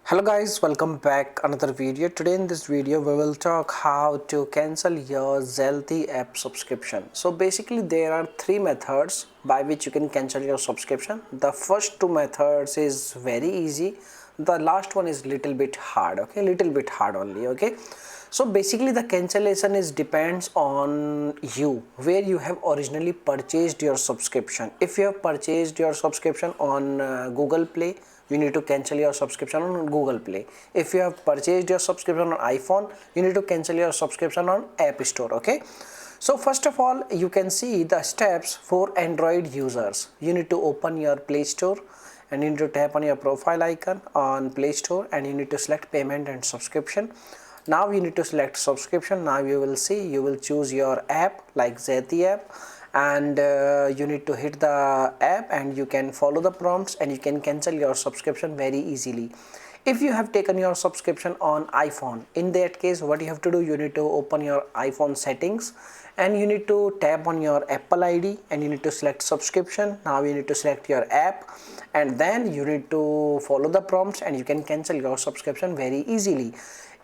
Hello guys, welcome back another video. Today in this video we will talk how to cancel your Zealthy app subscription. So basically there are three methods by which you can cancel your subscription. The first two methods is very easy. The last one is little bit hard, okay? Little bit hard only, okay? So basically the cancellation is depends on you, where you have originally purchased your subscription. If you have purchased your subscription on Google Play, you need to cancel your subscription on Google Play. If you have purchased your subscription on iPhone, you need to cancel your subscription on App Store, okay? So first of all, you can see the steps for Android users. You need to open your Play Store and you need to tap on your profile icon on Play Store and you need to select payment and subscription. Now you need to select subscription. Now you will see, you will choose your app like Zealthy app, and you need to hit the app and you can follow the prompts and you can cancel your subscription very easily. If you have taken your subscription on iPhone, in that case what you have to do, you need to open your iPhone settings and you need to tap on your Apple ID and you need to select subscription. Now you need to select your app and then you need to follow the prompts and you can cancel your subscription very easily.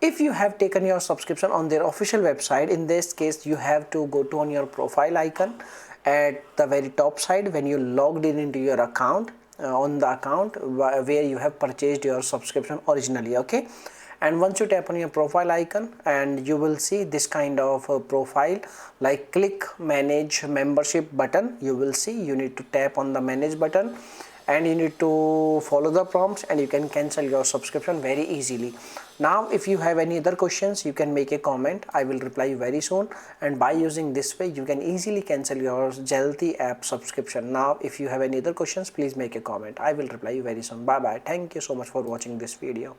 If you have taken your subscription on their official website, in this case you have to go to on your profile icon at the very top side when you logged in into your account, on the account where you have purchased your subscription originally, okay? And once you tap on your profile icon and you will see this kind of profile, like click manage membership button. You will see you need to tap on the manage button and you need to follow the prompts and you can cancel your subscription very easily. Now if you have any other questions, you can make a comment. I will reply you very soon, and by using this way you can easily cancel your Zealthy app subscription. Now if you have any other questions, please make a comment. I will reply you very soon. Bye bye. Thank you so much for watching this video.